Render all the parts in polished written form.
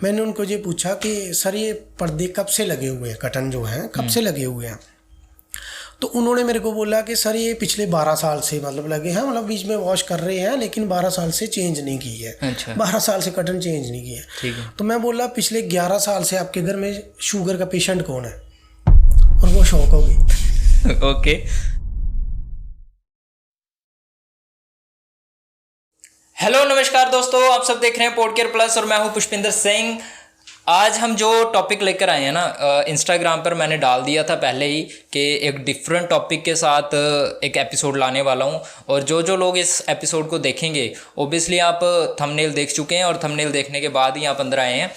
मैंने उनको ये पूछा कि सर ये पर्दे कब से लगे हुए हैं, कर्टन जो हैं कब से लगे हुए हैं। तो उन्होंने मेरे को बोला कि सर ये पिछले 12 साल से मतलब लगे हैं, मतलब बीच में वॉश कर रहे हैं लेकिन 12 साल से चेंज नहीं की है। अच्छा। 12 साल से कर्टन चेंज नहीं किया। ठीक है। तो मैं बोला पिछले 11 साल से आपके घर में शुगर का पेशेंट कौन है, और वो शौक होगी। ओके। हेलो नमस्कार दोस्तों, आप सब देख रहे हैं पॉडकेयर प्लस और मैं हूं पुष्पिंदर सिंह। आज हम जो टॉपिक लेकर आए हैं ना, इंस्टाग्राम पर मैंने डाल दिया था पहले ही कि एक डिफरेंट टॉपिक के साथ एक एपिसोड लाने वाला हूं। और जो लोग इस एपिसोड को देखेंगे, ओबियसली आप थंबनेल देख चुके हैं और थंबनेल देखने के बाद ही आप अंदर आए हैं।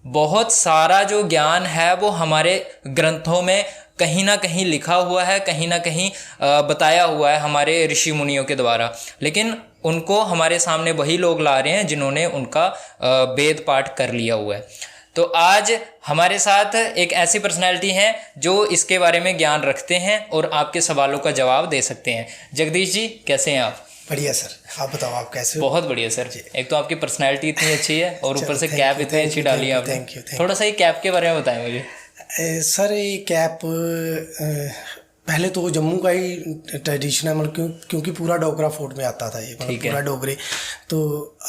बहुत सारा जो ज्ञान है वो हमारे ग्रंथों में कहीं ना कहीं लिखा हुआ है, कहीं ना कहीं बताया हुआ है हमारे ऋषि मुनियों के द्वारा, लेकिन उनको हमारे सामने वही लोग ला रहे हैं जिन्होंने उनका वेद पाठ कर लिया हुआ है। तो आज हमारे साथ एक ऐसी पर्सनैलिटी है जो इसके बारे में ज्ञान रखते हैं और आपके सवालों का जवाब दे सकते हैं। जगदीश जी, कैसे हैं आप? बढ़िया सर, आप बताओ आप कैसे हो? बहुत बढ़िया सर। एक तो आपकी पर्सनैलिटी इतनी अच्छी है और ऊपर से कैप इतनी अच्छी डाली है आपने। थोड़ा सा ये कैप के बारे में बताएं मुझे। सर ये कैप पहले तो जम्मू का ही ट्रेडिशन है, मतलब क्योंकि पूरा डोगरा फोर्ट में आता था ये, मतलब पूरा डोगरे। तो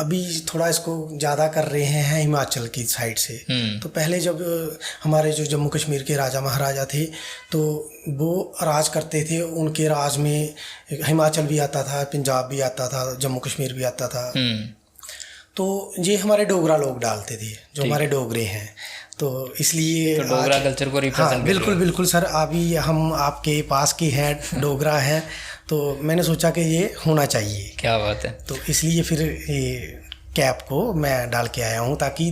अभी थोड़ा इसको ज़्यादा कर रहे हैं हिमाचल की साइड से। तो पहले जब हमारे जो जम्मू कश्मीर के राजा महाराजा थे तो वो राज करते थे, उनके राज में हिमाचल भी आता था, पंजाब भी आता था, जम्मू कश्मीर भी आता था। तो ये हमारे डोगरा लोग डालते थे, जो हमारे डोगरे हैं। तो इसलिए तो डोगरा कल्चर को रिप्रेजेंट। हाँ बिल्कुल बिल्कुल सर, अभी हम आपके पास के हैं, डोगरा हैं, तो मैंने सोचा कि ये होना चाहिए। क्या बात है। तो इसलिए फिर ये कैप को मैं डाल के आया हूँ, ताकि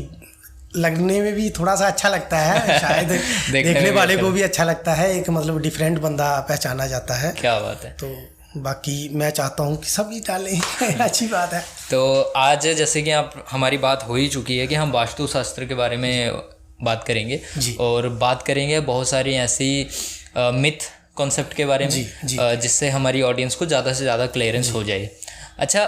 लगने में भी थोड़ा सा अच्छा लगता है, शायद देखने वाले को भी अच्छा लगता है, एक मतलब डिफरेंट बंदा पहचाना जाता है। क्या बात है। तो बाकी मैं चाहता हूँ कि सभी डालें। अच्छी बात है। तो आज जैसे कि आप हमारी बात हो ही चुकी है कि हम वास्तु शास्त्र के बारे में बात करेंगे और बात करेंगे बहुत सारी ऐसी मिथ कॉन्सेप्ट के बारे में जिससे हमारी ऑडियंस को ज़्यादा से ज़्यादा क्लियरेंस हो जाए। अच्छा,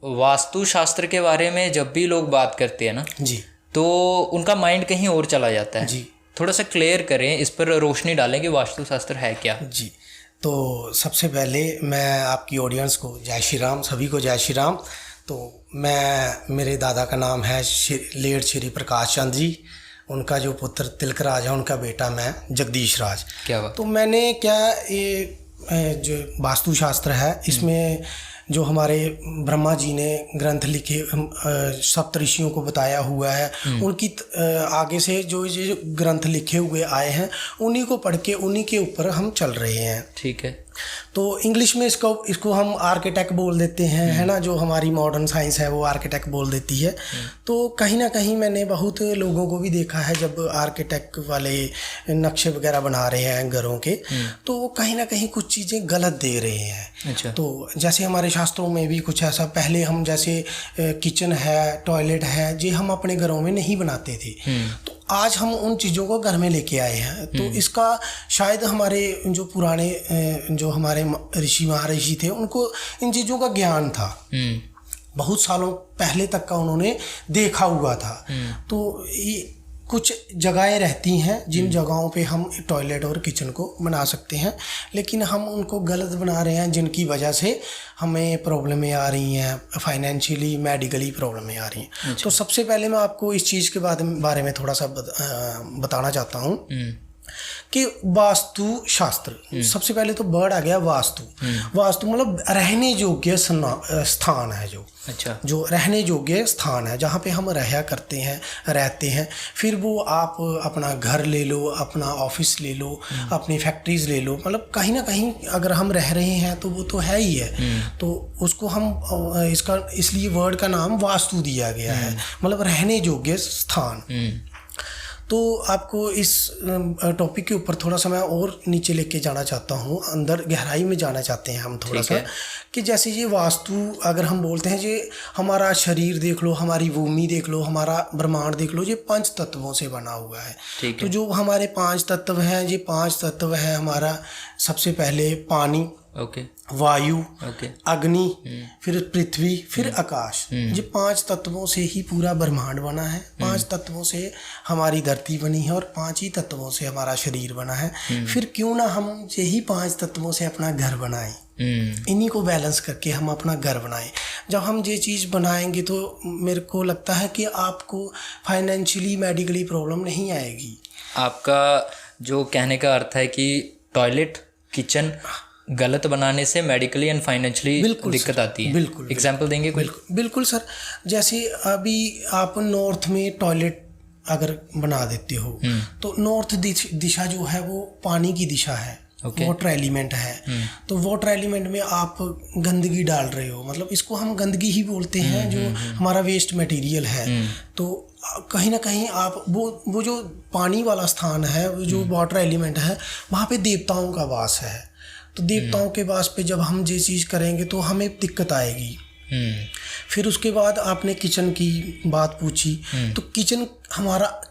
वास्तु शास्त्र के बारे में जब भी लोग बात करते हैं ना जी, तो उनका माइंड कहीं और चला जाता है जी। थोड़ा सा क्लियर करें, इस पर रोशनी डालें कि वास्तु शास्त्र है क्या जी। तो सबसे पहले मैं आपकी ऑडियंस को जय श्री राम, सभी को जय श्री राम। तो मेरे दादा का नाम है लेट श्री प्रकाश चंद जी, उनका जो पुत्र तिलक राज है उनका बेटा मैं जगदीश राज। क्या बात। तो मैंने ये जो वास्तु शास्त्र है इसमें जो हमारे ब्रह्मा जी ने ग्रंथ लिखे, सप्त ऋषियों को बताया हुआ है, उनकी आगे से जो ये ग्रंथ लिखे हुए आए हैं उन्हीं को पढ़ के उन्हीं के ऊपर हम चल रहे हैं। ठीक है। तो इंग्लिश में इसको हम आर्किटेक्ट बोल देते हैं, है ना, जो हमारी मॉडर्न साइंस है वो आर्किटेक्ट बोल देती है। तो कहीं ना कहीं मैंने बहुत लोगों को भी देखा है जब आर्किटेक्ट वाले नक्शे वगैरह बना रहे हैं घरों के, तो वो कहीं ना कहीं कुछ चीज़ें गलत दे रहे हैं। अच्छा। तो जैसे हमारे शास्त्रों में भी कुछ ऐसा, पहले हम जैसे किचन है, टॉयलेट है, ये हम अपने घरों में नहीं बनाते थे, तो आज हम उन चीज़ों को घर में लेके आए हैं। तो इसका शायद हमारे जो पुराने जो हमारे ऋषि महर्षि थे उनको इन चीज़ों का ज्ञान था, बहुत सालों पहले तक का उन्होंने देखा हुआ था। तो ये कुछ जगहें रहती हैं जिन जगहों पे हम टॉयलेट और किचन को बना सकते हैं, लेकिन हम उनको गलत बना रहे हैं, जिनकी वजह से हमें प्रॉब्लमें आ रही हैं, फाइनेंशियली मेडिकली प्रॉब्लमें आ रही हैं। तो सबसे पहले मैं आपको इस चीज़ के बारे में थोड़ा सा बताना चाहता हूँ कि वास्तु शास्त्र, सबसे पहले तो वर्ड आ गया वास्तु। वास्तु मतलब रहने योग्य स्थान है, जो रहने योग्य स्थान है, जहाँ पे हम रहा करते हैं, रहते हैं। फिर वो आप अपना घर ले लो, अपना ऑफिस ले लो, अपनी फैक्ट्रीज ले लो, मतलब कहीं ना कहीं अगर हम रह रहे हैं तो वो तो है ही है। तो उसको हम इसका इसलिए वर्ड का नाम वास्तु दिया गया है, मतलब रहने योग्य स्थान। तो आपको इस टॉपिक के ऊपर थोड़ा सा मैं और नीचे लेके जाना चाहता हूँ, अंदर गहराई में जाना चाहते हैं हम थोड़ा सा, कि जैसे ये वास्तु अगर हम बोलते हैं, ये हमारा शरीर देख लो, हमारी भूमि देख लो, हमारा ब्रह्मांड देख लो, ये 5 तत्वों से बना हुआ है। तो जो हमारे 5 तत्व हैं, ये 5 तत्व है हमारा, सबसे पहले पानी, ओके, वायु, ओके, अग्नि, फिर पृथ्वी, फिर आकाश। ये 5 तत्वों से ही पूरा ब्रह्मांड बना है। 5 तत्वों से हमारी धरती बनी है और 5 ही तत्वों से हमारा शरीर बना है। फिर क्यों ना हम यही 5 तत्वों से अपना घर बनाएं, इन्हीं को बैलेंस करके हम अपना घर बनाएं। जब हम ये चीज़ बनाएंगे तो मेरे को लगता है कि आपको फाइनेंशियली मेडिकली प्रॉब्लम नहीं आएगी। आपका जो कहने का अर्थ है कि टॉयलेट, किचन गलत बनाने से मेडिकली एंड फाइनेंशियली दिक्कत आती है। बिल्कुल। एग्जाम्पल देंगे कोई? बिल्कुल सर, जैसे अभी आप नॉर्थ में टॉयलेट अगर बना देते हो तो नॉर्थ दिशा जो है वो पानी की दिशा है, वाटर एलिमेंट है। तो वाटर एलिमेंट में आप गंदगी डाल रहे हो, मतलब इसको हम गंदगी ही बोलते हैं, जो हमारा वेस्ट मटेरियल है। तो कहीं ना कहीं आप वो जो पानी वाला स्थान है, वो जो वाटर एलिमेंट है, वहाँ पे देवताओं का वास है। तो देवताओं के वास पे जब हम ये चीज़ करेंगे तो हमें दिक्कत आएगी। फिर उसके बाद आपने किचन की बात पूछी, तो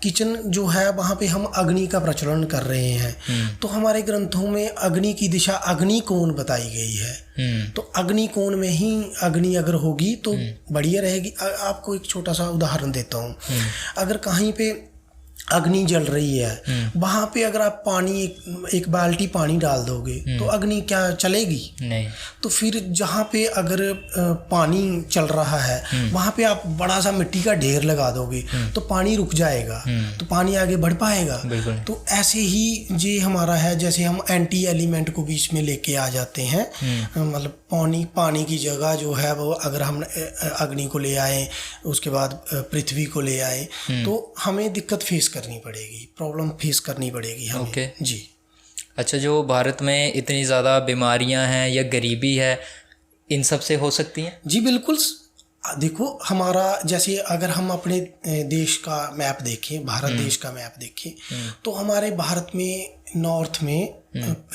किचन जो है वहाँ पे हम अग्नि का प्रचलन कर रहे हैं। तो हमारे ग्रंथों में अग्नि की दिशा अग्निकोण बताई गई है। तो अग्निकोण में ही अग्नि अगर होगी तो बढ़िया रहेगी। आपको एक छोटा सा उदाहरण देता हूँ। अगर कहीं पे अग्नि जल रही है, वहाँ पे अगर आप पानी एक बाल्टी पानी डाल दोगे तो अग्नि क्या चलेगी? नहीं। तो फिर जहाँ पे अगर पानी चल रहा है वहाँ पे आप बड़ा सा मिट्टी का ढेर लगा दोगे तो पानी रुक जाएगा, तो पानी आगे बढ़ पाएगा। तो ऐसे ही ये हमारा है, जैसे हम एंटी एलिमेंट को बीच में लेके आ जाते हैं, मतलब पानी की जगह जो है वो अगर हम अग्नि को ले आए, उसके बाद पृथ्वी को ले आए, तो हमें दिक्कत फेस करनी पड़ेगी, प्रॉब्लम फेस करनी पड़ेगी हमें। ओके जी। अच्छा, जो भारत में इतनी ज़्यादा बीमारियां हैं या गरीबी है, इन सब से हो सकती हैं? जी बिल्कुल। देखो, हमारा जैसे अगर हम अपने देश का मैप देखें, भारत देश का मैप देखें, तो हमारे भारत में नॉर्थ में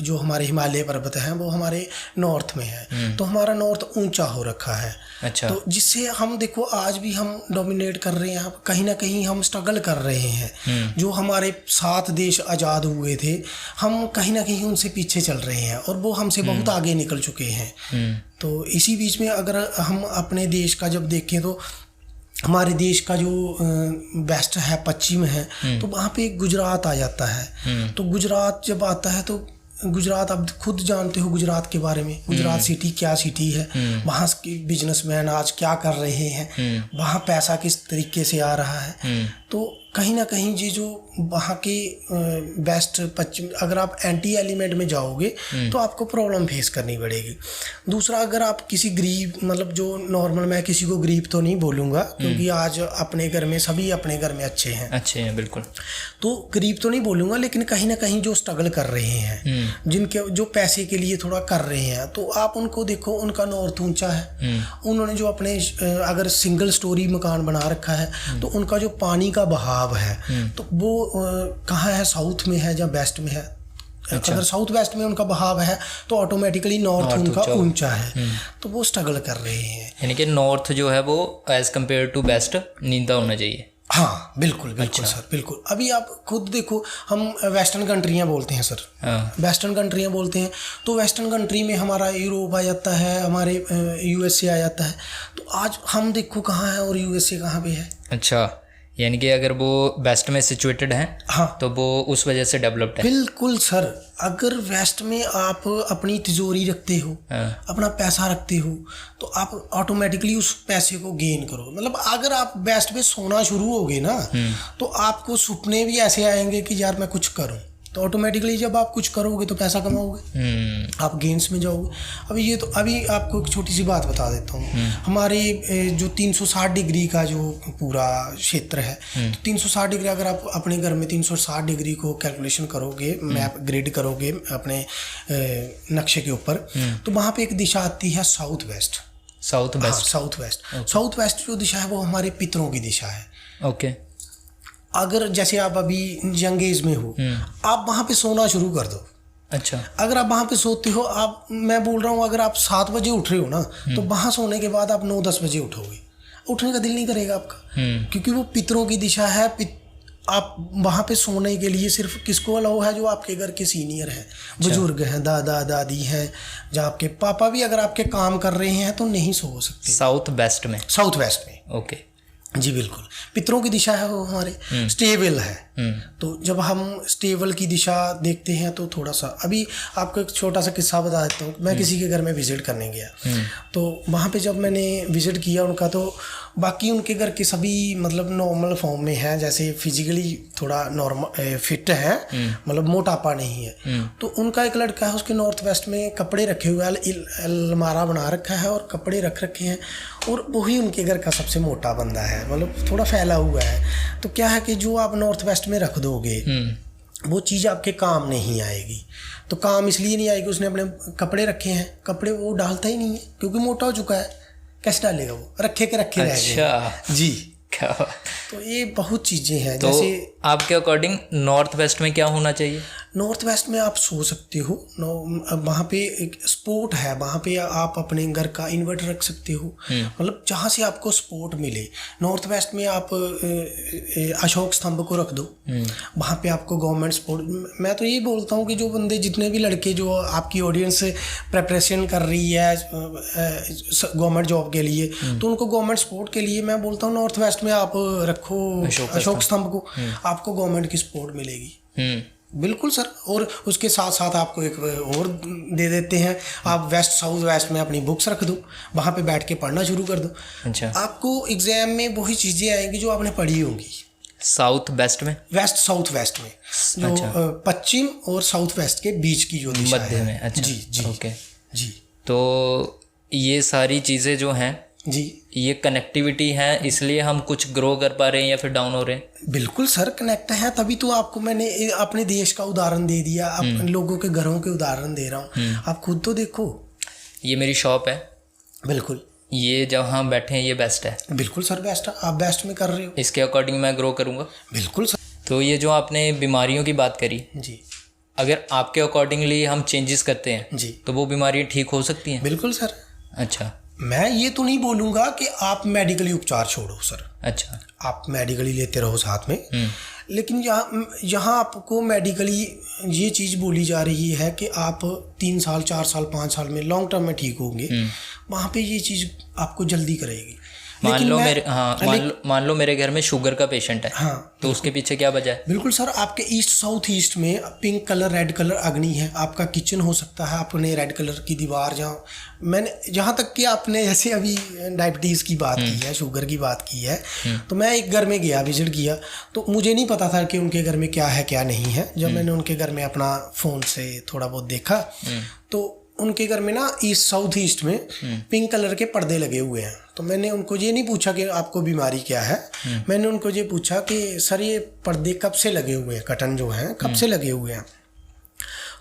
जो हमारे हिमालय पर्वत हैं वो हमारे नॉर्थ में है। तो हमारा नॉर्थ ऊंचा हो रखा है। अच्छा। तो जिससे हम देखो आज भी हम डोमिनेट कर रहे हैं, कहीं ना कहीं हम स्ट्रगल कर रहे हैं। जो हमारे 7 देश आज़ाद हुए थे, हम कहीं ना कहीं उनसे पीछे चल रहे हैं और वो हमसे बहुत आगे निकल चुके हैं। तो इसी बीच में अगर हम अपने देश का जब देखें तो हमारे देश का जो वेस्ट है, पश्चिम है, तो वहाँ पे गुजरात आ जाता है। तो गुजरात जब आता है तो गुजरात, आप खुद जानते हो गुजरात के बारे में, गुजरात सिटी क्या सिटी है, वहाँ के बिजनेसमैन आज क्या कर रहे हैं, वहाँ पैसा किस तरीके से आ रहा है। तो कहीं ना कहीं ये जो वहाँ के वेस्ट पश्चिम, अगर आप एंटी एलिमेंट में जाओगे तो आपको प्रॉब्लम फेस करनी पड़ेगी। दूसरा, अगर आप किसी गरीब, मतलब जो नॉर्मल, मैं किसी को गरीब तो नहीं बोलूँगा क्योंकि आज अपने घर में सभी अपने घर में अच्छे हैं, बिल्कुल। तो गरीब तो नहीं बोलूँगा, लेकिन कहीं ना कहीं जो स्ट्रगल कर रहे हैं, जिनके जो पैसे के लिए थोड़ा कर रहे हैं, तो आप उनको देखो, उनका नॉर्थ ऊंचा है। उन्होंने जो अपने अगर सिंगल स्टोरी मकान बना रखा है तो उनका जो पानी का बहाव है तो वो कहाँ है, साउथ में है या वेस्ट में है। अच्छा। अगर साउथ वेस्ट में उनका बहाव है तो ऑटोमेटिकली नॉर्थ उनका ऊंचा है। तो वो स्ट्रगल कर रहे हैं, यानी कि नॉर्थ जो है वो एज कम्पेयर टू वेस्ट नींदा होना चाहिए। हाँ बिल्कुल बिल्कुल। अच्छा। सर बिल्कुल। अभी आप खुद देखो, हम वेस्टर्न कंट्रियाँ बोलते हैं सर। हाँ। वेस्टर्न कंट्रियाँ बोलते हैं तो वेस्टर्न कंट्री में हमारा यूरोप आ जाता है, हमारे यूएसए आ जाता है। तो आज हम देखो कहाँ है और यूएसए कहाँ पे है। अच्छा, यानी कि अगर वो वेस्ट में सिचुएटेड है, हाँ, तो वो उस वजह से डेवलप्ड है। बिल्कुल सर। अगर वेस्ट में आप अपनी तिजोरी रखते हो, हाँ, अपना पैसा रखते हो, तो आप ऑटोमेटिकली उस पैसे को गेन करो। मतलब अगर आप वेस्ट में सोना शुरू होगे ना, तो आपको सपने भी ऐसे आएंगे कि यार मैं कुछ करूं। तो ऑटोमेटिकली जब आप कुछ करोगे तो पैसा कमाओगे, आप गेन्स में जाओगे। अभी आपको एक छोटी सी बात बता देता हूँ। हमारे जो 360 डिग्री का जो पूरा क्षेत्र है, तो 360 डिग्री अगर आप अपने घर में 360 डिग्री को कैलकुलेशन करोगे, मैप ग्रिड करोगे अपने नक्शे के ऊपर, तो वहाँ पे एक दिशा आती है south west. South west. South west जो दिशा है वो हमारे पितरों की दिशा है। ओके। अगर जैसे आप अभी यंग एज में हो, आप वहाँ पे सोना शुरू कर दो। अच्छा। अगर आप वहाँ पे सोते हो, मैं बोल रहा हूँ, अगर आप 7 बजे उठ रहे हो ना, तो वहाँ सोने के बाद आप 9-10 बजे उठोगे, उठने का दिल नहीं करेगा आपका, क्योंकि वो पितरों की दिशा है। आप वहाँ पे सोने के लिए सिर्फ किसको अलाउ है? जो आपके घर के सीनियर हैं, बुजुर्ग हैं, दादा दादी हैं, जहाँ आपके पापा भी अगर आपके काम कर रहे हैं तो नहीं सो सकते। साउथ वेस्ट में? साउथ वेस्ट में। ओके जी बिल्कुल, पितरों की दिशा है वो हमारे, स्टेबल है। तो जब हम स्टेबल की दिशा देखते हैं तो थोड़ा सा, अभी आपको एक छोटा सा किस्सा बता देता हूँ। मैं किसी के घर में विजिट करने गया, तो वहाँ पे जब मैंने विजिट किया उनका, तो बाकी उनके घर के सभी मतलब नॉर्मल फॉर्म में हैं, जैसे फिजिकली थोड़ा नॉर्मल फिट है, मतलब मोटापा नहीं है। तो उनका एक लड़का है, उसके नॉर्थ वेस्ट में कपड़े रखे हुए हैं, अलमारा बना रखा है और कपड़े रख रखे हैं, और वही उनके घर का सबसे मोटा बंदा है, मतलब थोड़ा फैला हुआ है। तो क्या है कि जो आप नॉर्थ वेस्ट में रख दोगे वो चीज़ आपके काम नहीं आएगी। तो काम इसलिए नहीं आएगी, उसने अपने कपड़े रखे हैं, कपड़े वो डालता ही नहीं है क्योंकि मोटा हो चुका है, कैसे डालेगा वो, रखे के रखे रह गए। जी क्या तो ये बहुत चीज़ें हैं। तो जैसे आपके अकॉर्डिंग नॉर्थ वेस्ट में क्या होना चाहिए? नॉर्थ वेस्ट में आप सो सकते हो, वहाँ पे एक स्पोर्ट है, वहाँ पे आप अपने घर का इन्वर्टर रख सकते हो, मतलब जहाँ से आपको सपोर्ट मिले। नॉर्थ वेस्ट में आप अशोक स्तंभ को रख दो, वहाँ पे आपको गवर्नमेंट सपोर्ट। मैं तो ये बोलता हूँ कि जो बंदे, जितने भी लड़के जो आपकी ऑडियंस प्रिपरेशन कर रही है गवर्नमेंट जॉब के लिए, तो उनको गवर्नमेंट सपोर्ट के लिए मैं बोलता हूँ नॉर्थ वेस्ट में आप रखो अशोक स्तंभ को, आपको गवर्नमेंट की सपोर्ट मिलेगी। बिल्कुल सर। और उसके साथ साथ आपको एक और दे देते हैं, आप वेस्ट साउथ वेस्ट में अपनी बुक्स रख दो, वहाँ पे बैठ के पढ़ना शुरू कर दो। अच्छा। आपको एग्जाम में वही चीज़ें आएंगी जो आपने पढ़ी होंगी। साउथ वेस्ट में? वेस्ट साउथ वेस्ट में, जो पश्चिम और साउथ वेस्ट के बीच की जो दिशा मध्य में। अच्छा जी जी ओके जी। तो ये सारी चीज़ें जो हैं जी, ये कनेक्टिविटी है, इसलिए हम कुछ ग्रो कर पा रहे हैं या फिर डाउन हो रहे हैं? बिल्कुल सर, कनेक्ट है, तभी तो आपको मैंने अपने देश का उदाहरण दे दिया, अपने लोगों के घरों के उदाहरण दे रहा हूँ। आप खुद तो देखो। ये मेरी शॉप है। बिल्कुल। ये जहाँ बैठे हैं ये बेस्ट है? बिल्कुल सर, बेस्ट है, आप बेस्ट में कर रहे हो। इसके अकॉर्डिंग मैं ग्रो करूँगा। बिल्कुल सर। तो ये जो आपने बीमारियों की बात करी जी, अगर आपके अकॉर्डिंगली हम चेंजेस करते हैं जी, तो वो बीमारियाँ ठीक हो सकती हैं? बिल्कुल सर। अच्छा। मैं ये तो नहीं बोलूँगा कि आप मेडिकली उपचार छोड़ो सर। अच्छा। आप मेडिकली लेते रहो साथ में, लेकिन यहाँ आपको मेडिकली ये चीज़ बोली जा रही है कि आप 3 साल 4 साल 5 साल में लॉन्ग टर्म में ठीक होंगे, वहाँ पे ये चीज़ आपको जल्दी करेगी। मान लो मेरे घर में शुगर का पेशेंट है। हाँ, तो उसके पीछे क्या वजह है? बिल्कुल सर, आपके ईस्ट साउथ ईस्ट में पिंक कलर रेड कलर अग्नि है, आपका किचन हो सकता है, आपने रेड कलर की दीवार, जहाँ तक कि आपने जैसे अभी डायबिटीज़ की बात की है, शुगर की बात की है, तो मैं एक घर में गया, विजिट किया, तो मुझे नहीं पता था कि उनके घर में क्या है क्या नहीं है। जब मैंने उनके घर में अपना फ़ोन से थोड़ा बहुत देखा, तो उनके घर में ना ईस्ट साउथ ईस्ट में पिंक कलर के पर्दे लगे हुए हैं। तो मैंने उनको ये नहीं पूछा कि आपको बीमारी क्या है, मैंने उनको ये पूछा कि सर ये पर्दे कब से लगे हुए हैं, कर्टन जो हैं कब से लगे हुए हैं।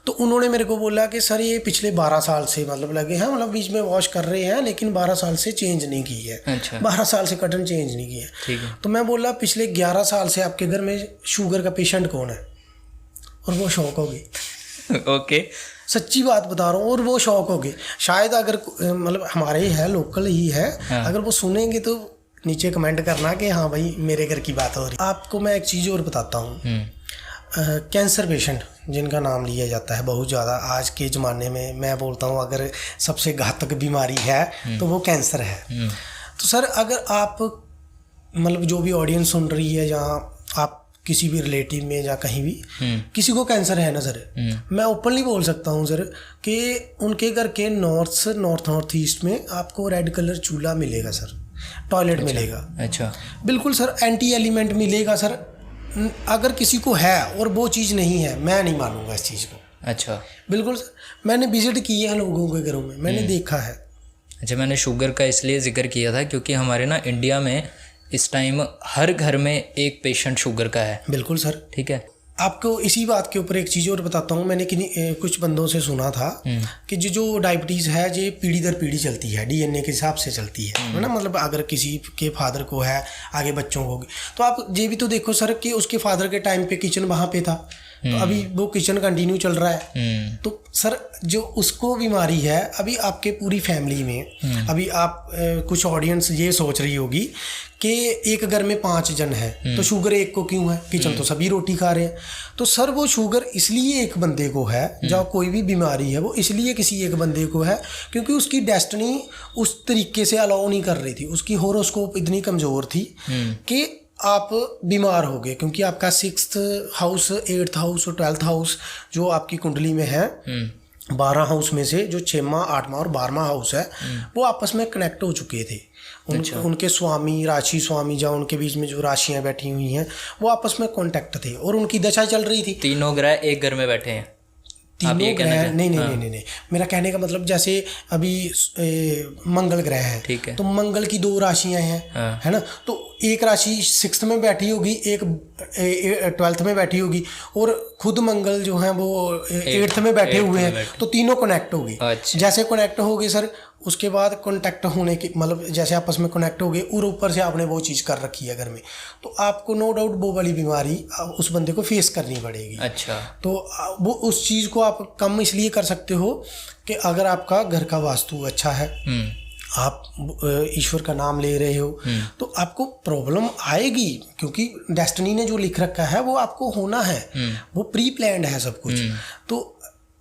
तो उन्होंने मेरे को बोला कि सर ये पिछले 12 साल से मतलब लगे हैं, मतलब बीच में वॉश कर रहे हैं, लेकिन 12 साल से चेंज नहीं की है। अच्छा। 12 साल से कर्टन चेंज नहीं किया। ठीक है। तो मैं बोला पिछले 11 साल से आपके घर में शुगर का पेशेंट कौन है? और वो शौक हो गई। ओके, सच्ची बात बता रहा हूँ, और वो शौक हो गए। शायद अगर मतलब हमारे ही है, लोकल ही है, हाँ। अगर वो सुनेंगे तो नीचे कमेंट करना कि हाँ भाई मेरे घर की बात हो रही। आपको मैं एक चीज़ और बताता हूँ, कैंसर पेशेंट जिनका नाम लिया जाता है बहुत ज़्यादा आज के ज़माने में, मैं बोलता हूँ अगर सबसे घातक बीमारी है तो वो कैंसर है। तो सर अगर आप मतलब जो भी ऑडियंस सुन रही है, जहाँ आप किसी भी रिलेटिव में या कहीं भी किसी को कैंसर है ना सर, मैं ओपनली बोल सकता हूँ सर कि उनके घर के नॉर्थ ईस्ट में आपको रेड कलर चूल्हा मिलेगा सर, टॉयलेट मिलेगा। अच्छा। बिल्कुल सर, एंटी एलिमेंट मिलेगा सर। अगर किसी को है और वो चीज़ नहीं है, मैं नहीं मानूंगा इस चीज़ को। अच्छा। बिल्कुल सर, मैंने विजिट किए हैं लोगों के घरों में, मैंने देखा है। अच्छा, मैंने शुगर का इसलिए जिक्र किया था क्योंकि हमारे ना इंडिया में इस टाइम हर घर में एक पेशेंट शुगर का है। बिल्कुल सर। ठीक है, आपको इसी बात के ऊपर एक चीज़ और बताता हूँ। मैंने कुछ बंदों से सुना था कि जो डायबिटीज़ है ये पीढ़ी दर पीढ़ी चलती है, डीएनए के हिसाब से चलती है ना। मतलब अगर किसी के फादर को है, आगे बच्चों को होगी। तो आप ये भी तो देखो सर कि उसके फादर के टाइम पे किचन वहाँ पे था, तो अभी वो किचन कंटिन्यू चल रहा है। तो सर जो उसको बीमारी है, अभी आपके पूरी फैमिली में, अभी आप कुछ ऑडियंस ये सोच रही होगी कि एक घर में 5 जन है तो शुगर एक को क्यों है, किचन तो सभी रोटी खा रहे हैं। तो सर वो शुगर इसलिए एक बंदे को है, जब कोई भी बीमारी है वो इसलिए किसी एक बंदे को है क्योंकि उसकी डेस्टिनी उस तरीके से अलाउ नहीं कर रही थी, उसकी होरोस्कोप इतनी कमज़ोर थी कि आप बीमार हो गए। क्योंकि आपका 6th हाउस, 8th हाउस और 12th हाउस जो आपकी कुंडली में है, 12 हाउस में से जो 6वां, 8वां और 12वां हाउस है वो आपस में कनेक्ट हो चुके थे। उनके स्वामी, राशि स्वामी, जहाँ उनके बीच में जो राशियां बैठी हुई हैं वो आपस में कांटेक्ट थे और उनकी दशा चल रही थी। तीनों ग्रह एक घर में बैठे हैं, तीनों ग्रह नहीं, मेरा कहने का मतलब जैसे अभी मंगल ग्रह है, ठीक है, तो मंगल की 2 राशियां हैं, है ना। तो एक राशि 6th में बैठी होगी, एक 12th में बैठी होगी और खुद मंगल जो है वो 8th में बैठे हुए हैं, तो तीनों कनेक्ट होगी। जैसे कनेक्ट हो गए सर, उसके बाद कॉन्टैक्ट होने की मतलब जैसे आपस में कनेक्ट हो गए और ऊपर से आपने वो चीज़ कर रखी है घर में, तो आपको नो डाउट वो वाली बीमारी उस बंदे को फेस करनी पड़ेगी। अच्छा, तो वो उस चीज़ को आप कम इसलिए कर सकते हो कि अगर आपका घर का वास्तु अच्छा है, आप ईश्वर का नाम ले रहे हो, तो आपको प्रॉब्लम आएगी क्योंकि डेस्टिनी ने जो लिख रखा है वो आपको होना है, वो प्री प्लान्ड है सब कुछ। तो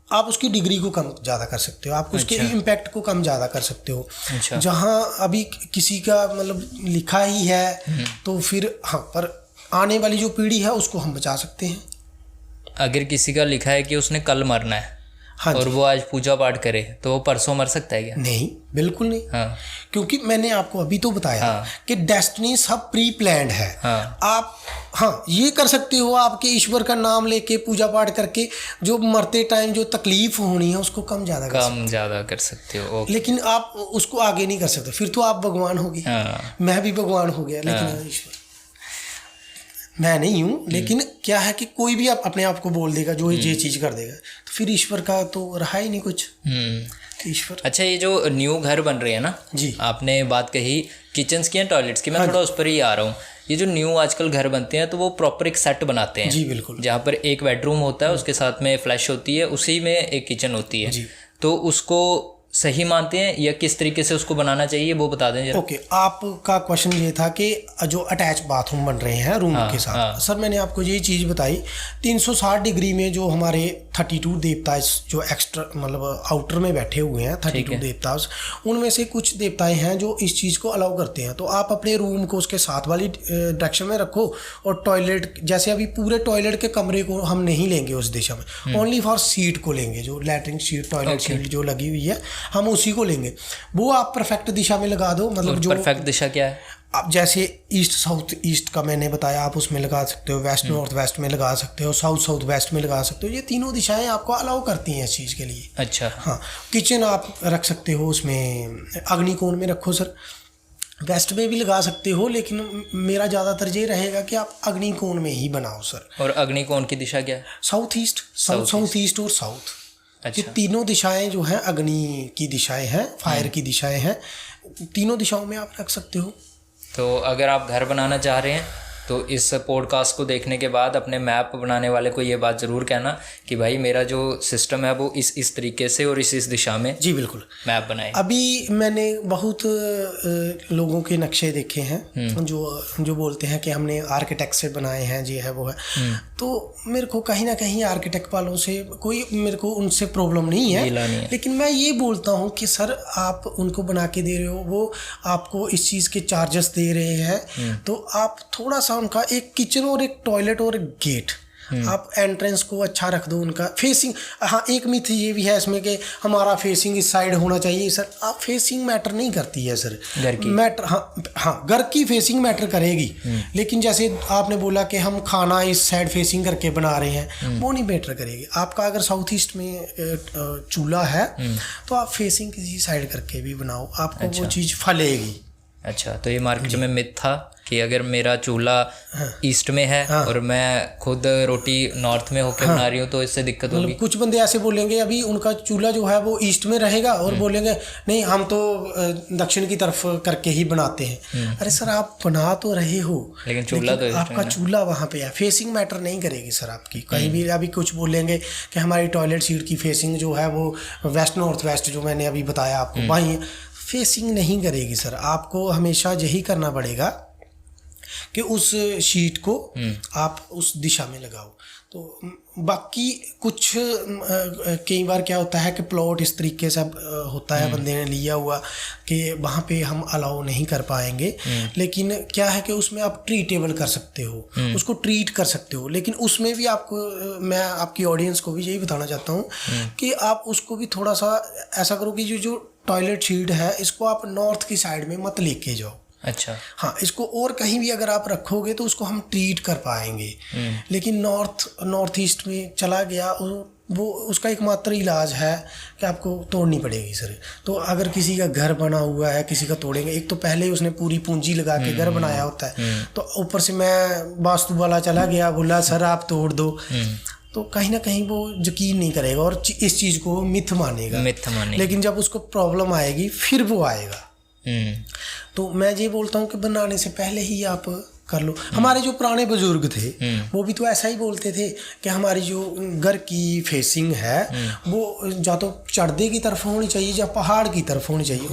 आप उसकी डिग्री को कम ज़्यादा कर सकते हो, आप उसके इम्पैक्ट को कम ज़्यादा कर सकते हो। जहाँ अभी किसी का मतलब लिखा ही है तो फिर हाँ, पर आने वाली जो पीढ़ी है उसको हम बचा सकते हैं। अगर किसी का लिखा है कि उसने कल मरना है, हाँ, और वो आज पूजा पाठ करे तो वो परसों मर सकता है क्या? नहीं, बिल्कुल नहीं। हाँ। क्योंकि मैंने आपको अभी तो बताया कि डेस्टिनी सब प्री प्लान्ड है। आप हाँ ये कर सकते हो, आपके ईश्वर का नाम लेके पूजा पाठ करके जो मरते टाइम जो तकलीफ होनी है उसको कम ज़्यादा कर सकते हो। लेकिन आप उसको आगे नहीं कर सकते, फिर तो आप भगवान हो गए। मैं भी भगवान हो गया, लेकिन ईश्वर मैं नहीं हूँ। लेकिन क्या है कि कोई भी आप अपने आप को बोल देगा जो ये चीज़ कर देगा, तो फिर ईश्वर का तो रहा ही नहीं कुछ। ईश्वर। अच्छा, ये जो न्यू घर बन रहे हैं ना जी, आपने बात कही किचन्स की या टॉयलेट्स की, मैं थोड़ा उस पर ही आ रहा हूँ। ये जो न्यू आजकल घर बनते हैं तो वो प्रॉपर एक सेट बनाते हैं। जी बिल्कुल। जहाँ पर एक बेडरूम होता है, उसके साथ में फ्लैश होती है, उसी में एक किचन होती है। तो उसको सही मानते हैं या किस तरीके से उसको बनाना चाहिए वो बता दें जरा। ओके, आपका क्वेश्चन ये था कि जो अटैच बाथरूम बन रहे हैं रूम के साथ। सर मैंने आपको यही चीज़ बताई, 360 डिग्री में जो हमारे 32 देवता जो एक्स्ट्रा मतलब आउटर में बैठे हुए हैं 32 देवता, उनमें से कुछ देवताएं हैं जो इस चीज़ को अलाउ करते हैं। तो आप अपने रूम को उसके साथ वाली डायरेक्शन में रखो और टॉयलेट, जैसे अभी पूरे टॉयलेट के कमरे को हम नहीं लेंगे उस दिशा में, ओनली फॉर सीट को लेंगे, जो लैट्रिन सीट, टॉयलेट सीट जो लगी हुई है हम उसी को लेंगे। वो आप परफेक्ट दिशा में लगा दो। मतलब जो परफेक्ट दिशा क्या है? आप जैसे ईस्ट साउथ ईस्ट का मैंने बताया, आप उसमें लगा सकते हो, वेस्ट नॉर्थ वेस्ट में लगा सकते हो, साउथ साउथ वेस्ट में लगा सकते हो। ये तीनों दिशाएं आपको अलाउ करती हैं इस चीज़ के लिए। अच्छा। हाँ, किचन आप रख सकते हो उसमें अग्निकोण में रखो सर, वेस्ट में भी लगा सकते हो, लेकिन मेरा ज़्यादातर ये रहेगा कि आप अग्निकोण में ही बनाओ सर। और अग्निकोण की दिशा क्या है? साउथ ईस्ट, साउथ ईस्ट और साउथ। अच्छा। ये तीनों दिशाएं जो हैं अग्नि की दिशाएं हैं, फायर की दिशाएं हैं, तीनों दिशाओं में आप रख सकते हो। तो अगर आप घर बनाना चाह रहे हैं तो इस पॉडकास्ट को देखने के बाद अपने मैप बनाने वाले को ये बात ज़रूर कहना कि भाई मेरा जो सिस्टम है वो इस तरीके से और इस दिशा में जी बिल्कुल मैप बनाए। अभी मैंने बहुत लोगों के नक्शे देखे हैं जो बोलते हैं कि हमने आर्किटेक्ट से बनाए हैं, ये है वो है। तो मेरे को कहीं ना कहीं आर्किटेक्ट वालों से कोई मेरे को उनसे प्रॉब्लम नहीं है, लेकिन मैं ये बोलता हूँ कि सर आप उनको बना के दे रहे हो, वो आपको इस चीज़ के चार्जेस दे रहे हैं, तो आप थोड़ा सा उनका एक किचन और एक टॉयलेट और एक गेट आप एंट्रेंस को अच्छा रख दो, उनका फेसिंग। हाँ, एक मिथ ये भी है इसमें कि हमारा फेसिंग इस साइड होना चाहिए। सर आप फेसिंग मैटर नहीं करती है सर, घर की मैटर हाँ घर की फेसिंग मैटर करेगी, लेकिन जैसे आपने बोला कि हम खाना इस साइड फेसिंग करके बना रहे हैं, वो नहीं मैटर करेगी। आपका अगर साउथ ईस्ट में चूल्हा है तो आप फेसिंग किसी साइड करके भी बनाओ, आपको वो चीज़ फलेगी। अच्छा, तो ये मार्केट में मिथ था कि अगर मेरा चूल्हा ईस्ट में है और मैं खुद रोटी नॉर्थ में होकर बना रही हूँ तो इससे दिक्कत होगी। कुछ बंदे ऐसे बोलेंगे अभी उनका चूल्हा जो है वो ईस्ट में रहेगा और बोलेंगे नहीं हम तो दक्षिण की तरफ करके ही बनाते हैं। अरे सर आप बना तो रहे हो लेकिन चूल्हा तो आपका चूल्हा वहाँ पे है। फेसिंग मैटर नहीं करेगी सर आपकी। कहीं भी अभी कुछ बोलेंगे कि हमारी टॉयलेट सीट की फेसिंग जो है वो वेस्ट नॉर्थ वेस्ट जो मैंने अभी बताया आपको वहीं फेसिंग नहीं करेगी सर। आपको हमेशा यही करना पड़ेगा कि उस शीट को आप उस दिशा में लगाओ। तो बाकी कुछ कई बार क्या होता है कि प्लॉट इस तरीके से होता है बंदे ने लिया हुआ कि वहाँ पे हम अलाउ नहीं कर पाएंगे, लेकिन क्या है कि उसमें आप ट्रीटेबल कर सकते हो, उसको ट्रीट कर सकते हो। लेकिन उसमें भी आपको मैं आपकी ऑडियंस को भी यही बताना चाहता हूँ कि आप उसको भी थोड़ा सा ऐसा करो कि जो टॉयलेट शीट है इसको आप नॉर्थ की साइड में मत लेके जाओ। अच्छा, हाँ, इसको और कहीं भी अगर आप रखोगे तो उसको हम ट्रीट कर पाएंगे। लेकिन नॉर्थ ईस्ट में चला गया वो उसका एकमात्र इलाज है कि आपको तोड़नी पड़ेगी सर। तो अगर किसी का घर बना हुआ है किसी का तोड़ेंगे, एक तो पहले ही उसने पूरी पूंजी लगा के घर बनाया होता है, तो ऊपर से मैं वास्तु वाला चला गया बोला सर आप तोड़ दो, तो कहीं ना कहीं वो यकीन नहीं करेगा और इस चीज़ को मिथ मानेगा। लेकिन जब उसको प्रॉब्लम आएगी फिर वो आएगा। तो मैं ये बोलता हूँ कि बनाने से पहले ही आप कर लो। हमारे जो पुराने बुजुर्ग थे वो भी तो ऐसा ही बोलते थे कि हमारी जो घर की फेसिंग है वो या तो चढ़दे की तरफ होनी चाहिए या पहाड़ की तरफ होनी चाहिए।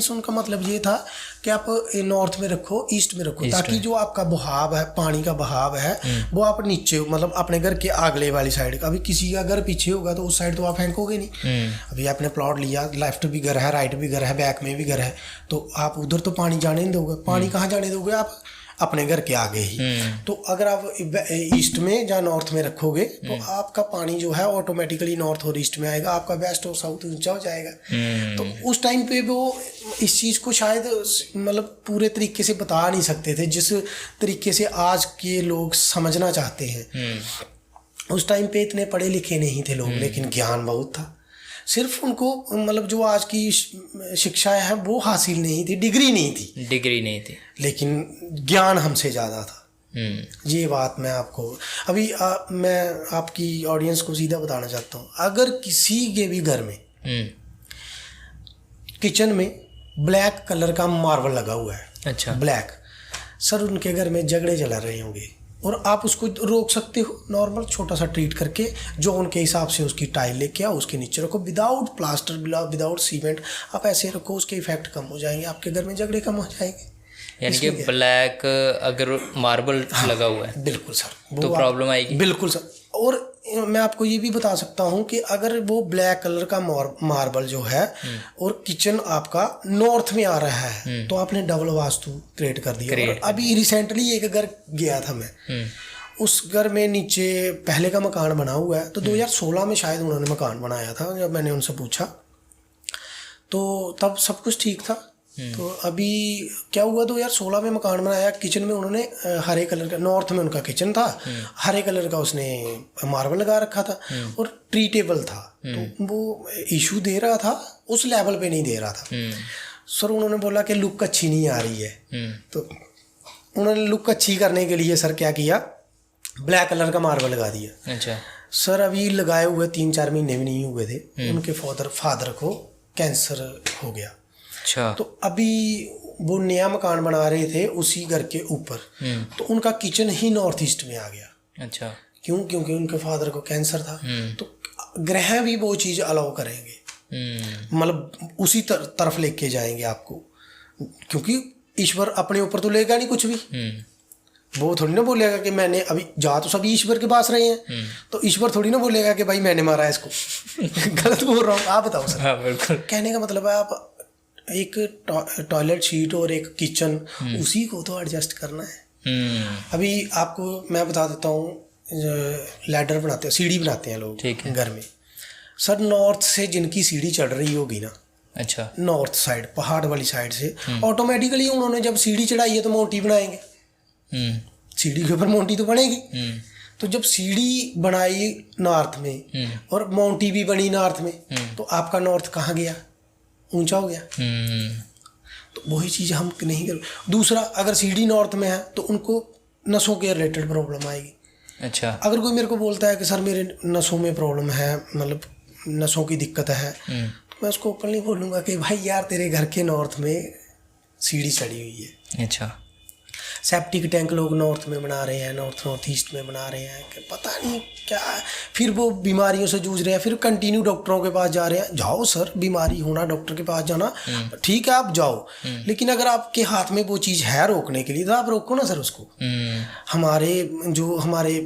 उनका मतलब ये था कि आप नॉर्थ में रखो, ईस्ट में रखो, ताकि जो आपका बहाव है, पानी का बहाव है वो आप नीचे मतलब अपने घर के आगले वाली साइड। अभी किसी का घर पीछे होगा तो उस साइड तो आप फेंकोगे नहीं। अभी आपने प्लॉट लिया, लेफ्ट भी घर है, राइट भी घर है, बैक में भी घर है, तो आप उधर तो पानी जाने नहीं दोगे। पानी कहाँ जाने दोगे आप? अपने घर के आगे ही। तो अगर आप ईस्ट में या नॉर्थ में रखोगे तो आपका पानी जो है ऑटोमेटिकली नॉर्थ और ईस्ट में आएगा, आपका वेस्ट और साउथ ऊंचा हो जाएगा। तो उस टाइम पे वो इस चीज़ को शायद मतलब पूरे तरीके से बता नहीं सकते थे जिस तरीके से आज के लोग समझना चाहते हैं। उस टाइम पे इतने पढ़े लिखे नहीं थे लोग, लेकिन ज्ञान बहुत था। सिर्फ उनको मतलब जो आज की शिक्षा है वो हासिल नहीं थी, डिग्री नहीं थी, लेकिन ज्ञान हमसे ज़्यादा था। ये बात मैं आपको अभी मैं आपकी ऑडियंस को सीधा बताना चाहता हूँ। अगर किसी के भी घर में किचन में ब्लैक कलर का मार्बल लगा हुआ है, अच्छा ब्लैक, सर उनके घर में झगड़े चला रहे होंगे और आप उसको रोक सकते हो नॉर्मल छोटा सा ट्रीट करके, जो उनके हिसाब से उसकी टाइल लेके आओ, उसके नीचे रखो, विदाउट प्लास्टर, विदाउट सीमेंट, आप ऐसे रखो, उसके इफेक्ट कम हो जाएंगे, आपके घर में झगड़े कम हो जाएंगे। यानी कि ब्लैक अगर मार्बल लगा हुआ है बिल्कुल सर तो प्रॉब्लम आएगी। बिल्कुल सर। और मैं आपको ये भी बता सकता हूँ कि अगर वो ब्लैक कलर का मार्बल जो है और किचन आपका नॉर्थ में आ रहा है तो आपने डबल वास्तु क्रिएट कर दिया। और अभी रिसेंटली एक घर गया था मैं, उस घर में नीचे पहले का मकान बना हुआ है, तो 2016 में शायद उन्होंने मकान बनाया था। जब मैंने उनसे पूछा तो तब सब कुछ ठीक था। तो अभी क्या हुआ, 2016 में मकान बनाया, किचन में उन्होंने हरे कलर का, नॉर्थ में उनका किचन था, हरे कलर का उसने मार्बल लगा रखा था और ट्रीटेबल था। तो वो इशू दे रहा था, उस लेवल पे नहीं दे रहा था। सर उन्होंने बोला कि लुक अच्छी नहीं आ रही है, तो उन्होंने लुक अच्छी करने के लिए सर क्या किया, ब्लैक कलर का मार्बल लगा दिया। अच्छा सर अभी लगाए हुए 3-4 महीने भी नहीं हुए थे, उनके फादर को कैंसर हो गया। अच्छा तो अभी वो नया मकान बना रहे थे उसी घर के ऊपर, तो उनका किचन ही नॉर्थ ईस्ट में आ गया। अच्छा क्यों? क्योंकि उनके फादर को कैंसर था। तो ग्रह भी वो चीज़ अलाउ करेंगे, मतलब उसी तरफ लेके जाएंगे आपको, क्योंकि ईश्वर अपने ऊपर तो लेगा नहीं कुछ भी। वो थोड़ी ना बोलेगा कि मैंने अभी जा तो सभी ईश्वर के पास रहे हैं, तो ईश्वर थोड़ी ना बोलेगा कि भाई मैंने मारा है इसको। गलत बोल रहा हूँ, आप बताओ सर। हाँ, बिल्कुल। कहने का मतलब है आप एक टॉयलेट शीट और एक किचन उसी को तो एडजस्ट करना है। अभी आपको मैं बता देता हूँ, लैडर बनाते हैं, सीढ़ी बनाते हैं लोग घर में। सर नॉर्थ से जिनकी सीढ़ी चढ़ रही होगी ना, अच्छा नॉर्थ साइड पहाड़ वाली साइड से, ऑटोमेटिकली उन्होंने जब सीढ़ी चढ़ाई है तो मोंटी बनाएंगे, सीढ़ी के ऊपर मोंटी तो बनेगी। तो जब सीढ़ी बनाई नॉर्थ में और मोंटी भी बनी नॉर्थ में, तो आपका नॉर्थ कहाँ गया? ऊंचा हो गया। तो वही चीज़ हम नहीं कर। दूसरा, अगर सीडी नॉर्थ में है तो उनको नसों के रिलेटेड प्रॉब्लम आएगी। अच्छा। अगर कोई मेरे को बोलता है कि सर मेरे नसों में प्रॉब्लम है, मतलब नसों की दिक्कत है, तो मैं उसको ओपनली बोलूँगा कि भाई यार तेरे घर के नॉर्थ में सीढ़ी चढ़ी हुई है। अच्छा। सेप्टिक टैंक लोग नॉर्थ में बना रहे हैं, नॉर्थ ईस्ट में बना रहे हैं, कि पता नहीं क्या, फिर वो बीमारियों से जूझ रहे हैं, फिर कंटिन्यू डॉक्टरों के पास जा रहे हैं। जाओ सर, बीमारी होना डॉक्टर के पास जाना ठीक है, आप जाओ, लेकिन अगर आपके हाथ में वो चीज़ है रोकने के लिए तो आप रोको ना सर उसको। हमारे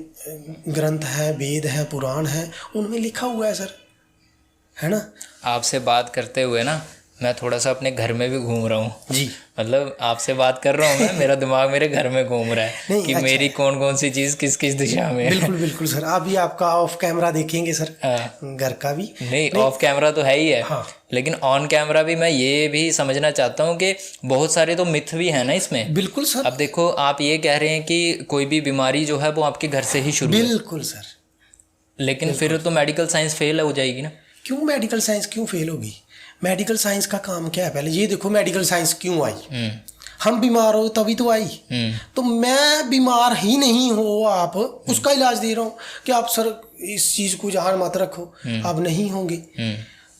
ग्रंथ हैं, वेद हैं, पुराण हैं, उनमें लिखा हुआ है सर, है ना। आपसे बात करते हुए ना मैं थोड़ा सा अपने घर में भी घूम रहा हूँ जी। मतलब आपसे बात कर रहा हूँ मैं, मेरा दिमाग मेरे घर में घूम रहा है कि अच्छा, मेरी कौन कौन सी चीज़ किस किस दिशा में है। बिल्कुल बिल्कुल सर, अभी आपका ऑफ कैमरा देखेंगे सर, घर का भी नहीं ऑफ कैमरा तो है ही है। हाँ। लेकिन ऑन कैमरा भी मैं ये भी समझना चाहता हूँ कि बहुत सारे तो मिथ भी है ना इसमें। बिल्कुल सर। अब देखो, आप ये कह रहे हैं कि कोई भी बीमारी जो है वो आपके घर से ही शुरू है। बिल्कुल सर। लेकिन फिर तो मेडिकल साइंस फेल हो जाएगी ना। क्यों मेडिकल साइंस क्यों फेल होगी? मेडिकल साइंस का काम क्या है? पहले ये देखो, मेडिकल साइंस क्यों आई? हम बीमार हो तभी तो आई। तो मैं बीमार ही नहीं हो, आप उसका इलाज दे रहा हूँ कि आप सर इस चीज़ को ध्यान मत रखो, आप नहीं होंगे।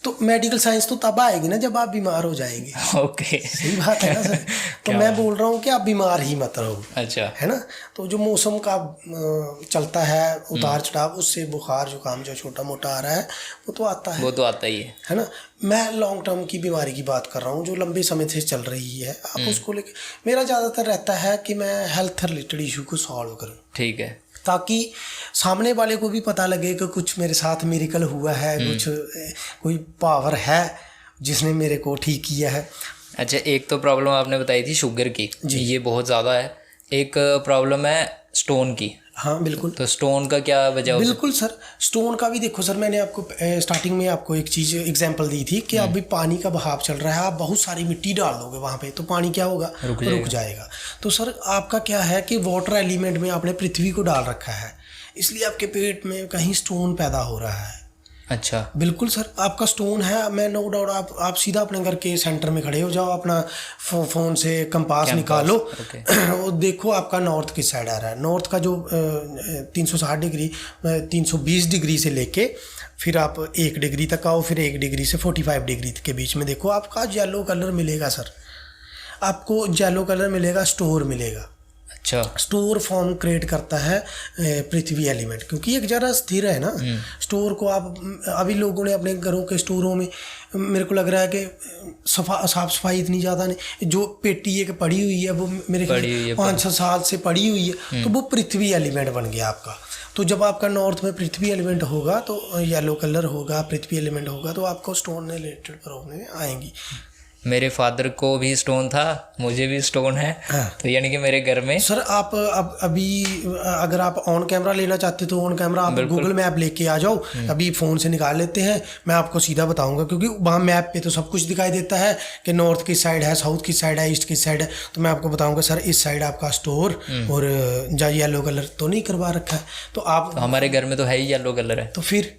तो मेडिकल साइंस तो तब आएगी ना जब आप बीमार हो जाएंगे। ओके, सही बात है ना सर। तो मैं बोल रहा हूँ कि आप बीमार ही मत रहो। अच्छा, है ना। तो जो मौसम का चलता है उतार चढ़ाव, उससे बुखार जुकाम जो छोटा मोटा आ रहा है वो तो आता है, वो तो आता ही है ना। मैं लॉन्ग टर्म की बीमारी की बात कर रहा हूँ जो लंबे समय से चल रही है, आप उसको लेके, मेरा ज़्यादातर रहता है कि मैं हेल्थ रिलेटेड इशू को सॉल्व करूँ। ठीक है, ताकि सामने वाले को भी पता लगे कि कुछ मेरे साथ मिरेकल हुआ है, कुछ कोई पावर है जिसने मेरे को ठीक किया है। अच्छा, एक तो प्रॉब्लम आपने बताई थी शुगर की, ये बहुत ज़्यादा है। एक प्रॉब्लम है स्टोन की। हाँ बिल्कुल। तो स्टोन का क्या वजह? बिल्कुल सर, स्टोन का भी देखो सर, मैंने आपको स्टार्टिंग में आपको एक चीज़ एग्जांपल दी थी कि अभी पानी का बहाव चल रहा है, आप बहुत सारी मिट्टी डाल दोगे वहाँ पे तो पानी क्या होगा? रुक जाएगा। तो सर आपका क्या है कि वाटर एलिमेंट में आपने पृथ्वी को डाल रखा है, इसलिए आपके पेट में कहीं स्टोन पैदा हो रहा है। अच्छा, बिल्कुल सर, आपका स्टोन है, मैं नो डाउट, आप सीधा अपने घर के सेंटर में खड़े हो जाओ, अपना फ़ोन से कंपास निकालो और देखो आपका नॉर्थ किस साइड आ रहा है। नॉर्थ का जो 360 डिग्री 320 डिग्री से लेके फिर आप 1 डिग्री तक आओ, फिर 1 डिग्री से 45 डिग्री के बीच में देखो, आपका येलो कलर मिलेगा सर, आपको येलो कलर मिलेगा, स्टोर मिलेगा। अच्छा, स्टोर फॉर्म क्रिएट करता है पृथ्वी एलिमेंट, क्योंकि एक जरा स्थिर है ना। स्टोर को आप अभी लोगों ने अपने घरों के स्टोरों में, मेरे को लग रहा है कि साफ सफाई इतनी ज़्यादा नहीं, जो पेटी एक पड़ी हुई है वो मेरे 5-6 साल से पड़ी हुई है, तो वो पृथ्वी एलिमेंट बन गया आपका। तो जब आपका नॉर्थ में पृथ्वी एलिमेंट होगा तो येलो कलर होगा, पृथ्वी एलिमेंट होगा, तो आपको स्टोन रिलेटेड प्रॉब्लम आएंगी। मेरे फादर को भी स्टोन था, मुझे भी स्टोन है। हाँ। तो यानी कि मेरे घर में सर आप अभी अगर आप ऑन कैमरा लेना चाहते तो ऑन कैमरा आप गूगल मैप लेके आ जाओ, अभी फ़ोन से निकाल लेते हैं, मैं आपको सीधा बताऊंगा, क्योंकि वहाँ मैप पे तो सब कुछ दिखाई देता है कि नॉर्थ किस साइड है, साउथ किस साइड है, ईस्ट किस साइड है। तो मैं आपको बताऊँगा सर इस साइड आपका स्टोर, और येलो कलर तो नहीं करवा रखा है, तो आप तो हमारे घर में तो है ही येलो कलर है। तो फिर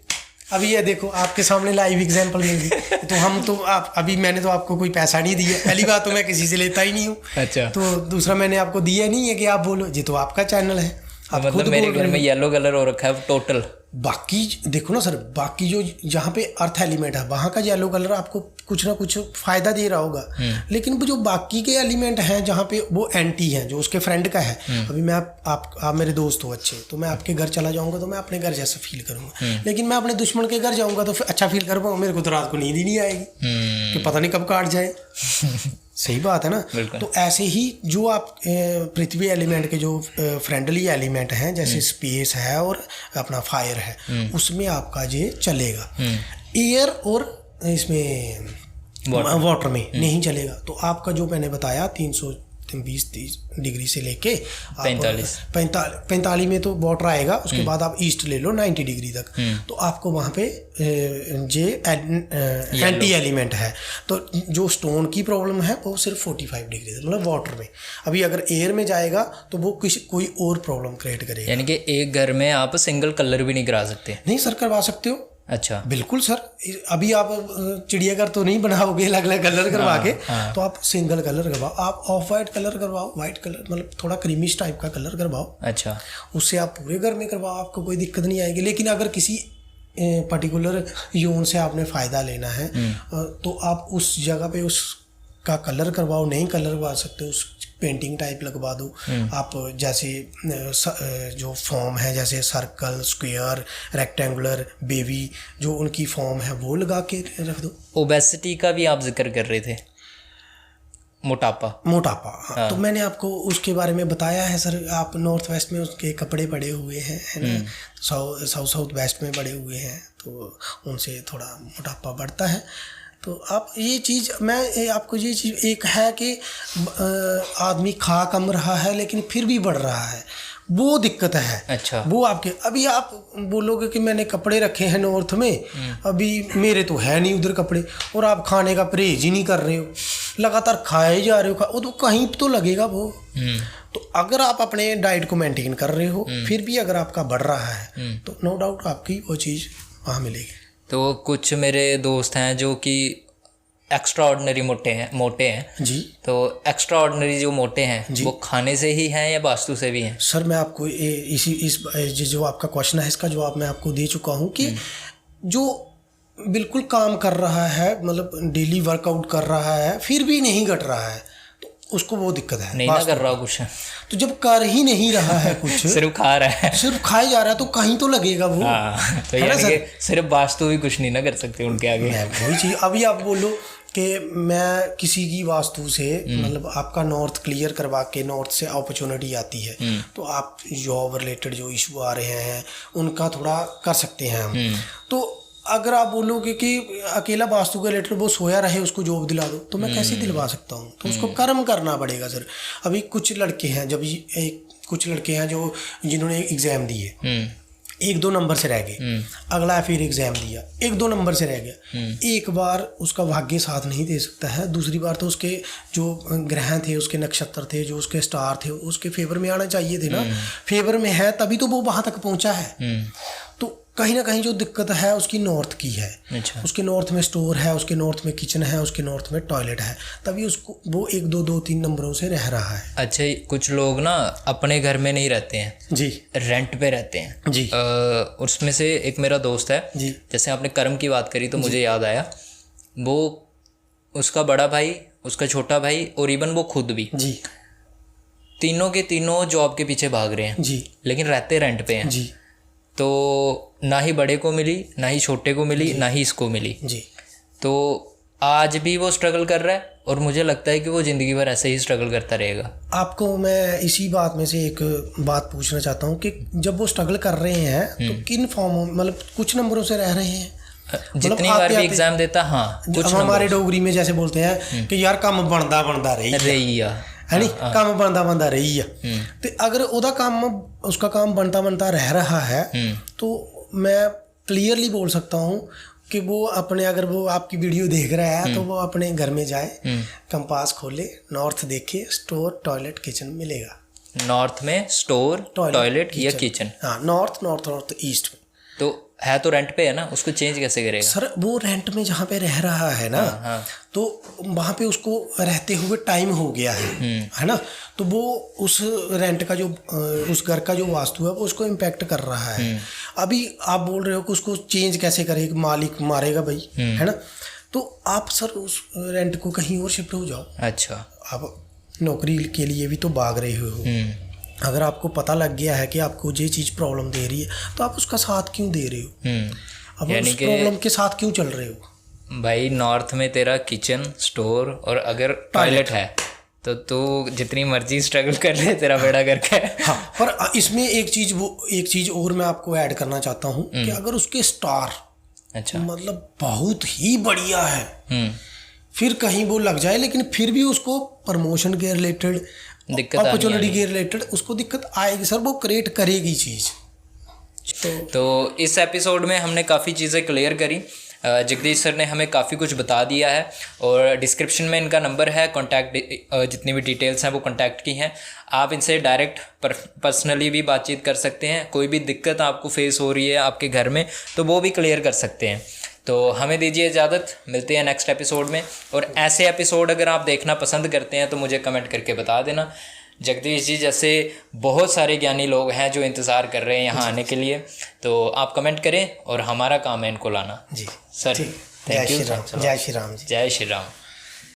अभी ये देखो आपके सामने लाइव एग्जांपल देंगे तो हम तो आप अभी मैंने तो आपको कोई पैसा नहीं दिया, पहली बात तो मैं किसी से लेता ही नहीं हूँ। अच्छा, तो दूसरा मैंने आपको दिया नहीं है कि आप बोलो, ये तो आपका चैनल है, आप मतलब खुद मेरे घर में येलो कलर हो रखा है टोटल। बाकी देखो ना सर, बाकी जो जहाँ पे अर्थ एलिमेंट है वहाँ का येलो कलर आपको कुछ ना कुछ फायदा दे रहा होगा, लेकिन वो जो बाकी के एलिमेंट हैं जहाँ पे वो एंटी हैं, जो उसके फ्रेंड का है, अभी मैं आप मेरे दोस्त हो अच्छे, तो मैं आपके घर चला जाऊँगा तो मैं अपने घर जैसा फील करूँगा, लेकिन मैं अपने दुश्मन के घर जाऊँगा तो फिर अच्छा फील कर पाऊँगा, मेरे को तो रात को नींद ही नहीं आएगी कि पता नहीं कब काट जाए। सही बात है ना। तो ऐसे ही जो आप पृथ्वी एलिमेंट के जो फ्रेंडली एलिमेंट हैं, जैसे स्पेस है और अपना फायर है, उसमें आपका ये चलेगा। एयर और इसमें वाटर में नहीं चलेगा। तो आपका जो मैंने बताया 320 डिग्री से लेके 45 में तो वाटर आएगा, उसके बाद आप ईस्ट ले लो 90 डिग्री तक, तो आपको वहाँ पे जे एंटी एलिमेंट है। तो जो स्टोन की प्रॉब्लम है वो सिर्फ 45 डिग्री तक, मतलब वाटर में। अभी अगर एयर में जाएगा तो वो कोई और प्रॉब्लम क्रिएट करेगा। यानी कि एक घर में आप सिंगल कलर भी नहीं करा सकते? नहीं सर, करवा सकते हो। अच्छा, बिल्कुल सर। अभी आप चिड़ियाघर तो नहीं बनाओगे अलग अलग कलर करवा के, तो आप सिंगल कलर करवाओ, आप ऑफ वाइट कलर करवाओ, वाइट कलर मतलब थोड़ा क्रीमिश टाइप का कलर करवाओ। अच्छा, उससे आप पूरे घर में करवाओ, आपको कोई दिक्कत नहीं आएगी। लेकिन अगर किसी पर्टिकुलर जोन से आपने फ़ायदा लेना है तो आप उस जगह पे उसका कलर करवाओ, नहीं कलर करवा सकते उस पेंटिंग टाइप लगवा दो आप। जैसे जो फॉर्म है, जैसे सर्कल, स्क्वायर, रेक्टेंगुलर, बेबी, जो उनकी फॉर्म है वो लगा के रख दो। ओबेसिटी का भी आप जिक्र कर रहे थे, मोटापा। हाँ। तो मैंने आपको उसके बारे में बताया है सर। आप नॉर्थ वेस्ट में उसके कपड़े पड़े हुए हैं, है ना, साउथ वेस्ट में पड़े हुए हैं, तो उनसे थोड़ा मोटापा बढ़ता है। तो आप ये चीज़, मैं आपको ये चीज़ एक है कि आदमी खा कम रहा है लेकिन फिर भी बढ़ रहा है, वो दिक्कत है। अच्छा, वो आपके, अभी आप बोलोगे कि मैंने कपड़े रखे हैं नॉर्थ में, अभी मेरे तो है नहीं उधर कपड़े, और आप खाने का परहेज ही नहीं कर रहे हो, लगातार खाए जा रहे हो, वो तो कहीं तो लगेगा वो। तो अगर आप अपने डाइट को मेंटेन कर रहे हो फिर भी अगर आपका बढ़ रहा है तो नो डाउट आपकी वो चीज़ वहाँ मिलेगी। तो कुछ मेरे दोस्त हैं जो कि एक्स्ट्रा ऑर्डिनरी मोटे हैं जी। तो एक्स्ट्रा ऑर्डिनरी जो मोटे हैं वो खाने से ही हैं या वास्तु से भी हैं? सर मैं आपको इस जो आपका क्वेश्चन है इसका जवाब मैं आपको दे चुका हूँ कि जो बिल्कुल काम कर रहा है, मतलब डेली वर्कआउट कर रहा है फिर भी नहीं घट रहा है, तो उसको वो दिक्कत है। नहीं ना कर रहा कुछ, तो जब कर ही नहीं रहा है कुछ सिर्फ खा रहा है, सिर्फ खाए जा रहा है, तो कहीं तो लगेगा वो। तो यानी कि सिर्फ वास्तु भी कुछ नहीं ना कर सकते उनके आगे। वही चीज़, अभी आप बोलो कि मैं किसी की वास्तु से मतलब आपका नॉर्थ क्लियर करवा के नॉर्थ से अपॉर्चुनिटी आती है, तो आप जॉब रिलेटेड जो इशू आ रहे हैं उनका थोड़ा कर सकते हैं हम। तो अगर आप बोलोगे कि अकेला वास्तु के रिलेटेड वो सोया रहे उसको जॉब दिला दो, तो मैं कैसे दिलवा सकता हूँ? तो उसको कर्म करना पड़ेगा सर। अभी कुछ लड़के हैं, कुछ लड़के हैं जो जिन्होंने एग्ज़ाम दिए, 1-2 नंबर से रह गए, अगला फिर एग्ज़ाम दिया, 1-2 नंबर से रह गया, एक बार उसका भाग्य साथ नहीं दे सकता है, दूसरी बार तो उसके जो ग्रह थे, उसके नक्षत्र थे, जो उसके स्टार थे, उसके फेवर में आना चाहिए थे ना। फेवर में है तभी तो वो वहाँ तक पहुँचा है। तो कहीं ना कहीं जो दिक्कत है उसकी नॉर्थ की है। अच्छा। उसके नॉर्थ में स्टोर है, उसके नॉर्थ में किचन है, उसके नॉर्थ में टॉयलेट है, तभी उसको वो 1-2-2-3 नंबरों से रह रहा है। अच्छा, कुछ लोग ना अपने घर में नहीं रहते हैं जी, रेंट पे रहते हैं जी। उसमें से एक मेरा दोस्त है जी। जैसे आपने कर्म की बात करी तो मुझे याद आया, वो उसका बड़ा भाई, उसका छोटा भाई और इवन वो खुद भी जी, तीनों के तीनों जॉब के पीछे भाग रहे हैं जी, लेकिन रहते रेंट पे हैं। जी, तो ना ही बड़े को मिली, ना ही छोटे को मिली, ना ही इसको मिली। जी। तो आज भी वो स्ट्रगल कर रहा है और मुझे लगता है कि वो ज़िंदगी भर ऐसे ही स्ट्रगल करता रहेगा। आपको मैं इसी बात में से एक बात पूछना चाहता हूँ कि जब वो स्ट्रगल कर रहे हैं तो किन फॉर्म, मतलब कुछ नंबरों से रह रहे हैं? जितनी बार भी एग्जाम देता, हाँ कुछ हमारे डोगरी में जैसे बोलते हैं कि यार काम बनदा रही है नी, काम बनदा रही है। तो अगर उसका काम बनता रह रहा है तो मैं क्लियरली बोल सकता हूँ कि वो अपने, अगर वो आपकी वीडियो देख रहा है तो वो अपने घर में जाए, कंपास खोले, नॉर्थ देखे, स्टोर, टॉयलेट, किचन मिलेगा। नॉर्थ में स्टोर, टॉयलेट या किचन? हाँ, नॉर्थ ईस्ट में। तो है तो रेंट पे है ना, उसको चेंज कैसे करेगा? सर वो रेंट में जहाँ पे रह रहा है ना, तो वहाँ पे उसको रहते हुए टाइम हो गया है ना, तो वो उस रेंट का जो उस घर का जो वास्तु है वो उसको इम्पैक्ट कर रहा है। अभी आप बोल रहे हो कि उसको चेंज कैसे करेगा, मालिक मारेगा भाई, है ना, तो आप सर उस रेंट को कहीं और शिफ्ट हो जाओ। अच्छा, आप नौकरी के लिए भी तो भाग रहे हो, अगर आपको पता लग गया है कि आपको ये चीज़ प्रॉब्लम दे रही है तो आप उसका साथ क्यों दे रहे हो? अब उस प्रॉब्लम के साथ क्यों चल रहे हो? भाई नॉर्थ में तेरा किचन, स्टोर और अगर टॉयलेट है तो तू जितनी मर्जी स्ट्रगल कर ले, तेरा बेड़ा करके। हाँ, पर इसमें एक चीज़ और मैं आपको ऐड करना चाहता हूँ कि अगर उसके स्टार अच्छा मतलब बहुत ही बढ़िया है, फिर कहीं वो लग जाए लेकिन फिर भी उसको प्रमोशन के रिलेटेड, अपॉर्चुनिटी के रिलेटेड उसको दिक्कत आएगी सर, वो क्रिएट करेगी चीज़। तो इस एपिसोड में हमने काफ़ी चीज़ें क्लियर करी। जगदीश सर ने हमें काफ़ी कुछ बता दिया है और डिस्क्रिप्शन में इनका नंबर है, कॉन्टैक्ट जितनी भी डिटेल्स हैं वो कॉन्टैक्ट की हैं। आप इनसे डायरेक्ट पर्सनली भी बातचीत कर सकते हैं। कोई भी दिक्कत आपको फेस हो रही है आपके घर में तो वो भी क्लियर कर सकते हैं। तो हमें दीजिए इजाज़त, मिलते हैं नेक्स्ट एपिसोड में। और ऐसे एपिसोड अगर आप देखना पसंद करते हैं तो मुझे कमेंट करके बता देना। जगदीश जी जैसे बहुत सारे ज्ञानी लोग हैं जो इंतज़ार कर रहे हैं यहाँ आने के लिए, तो आप कमेंट करें और हमारा काम है इनको लाना। जी सर, जय श्री राम। जय श्री राम जी। जय श्री राम।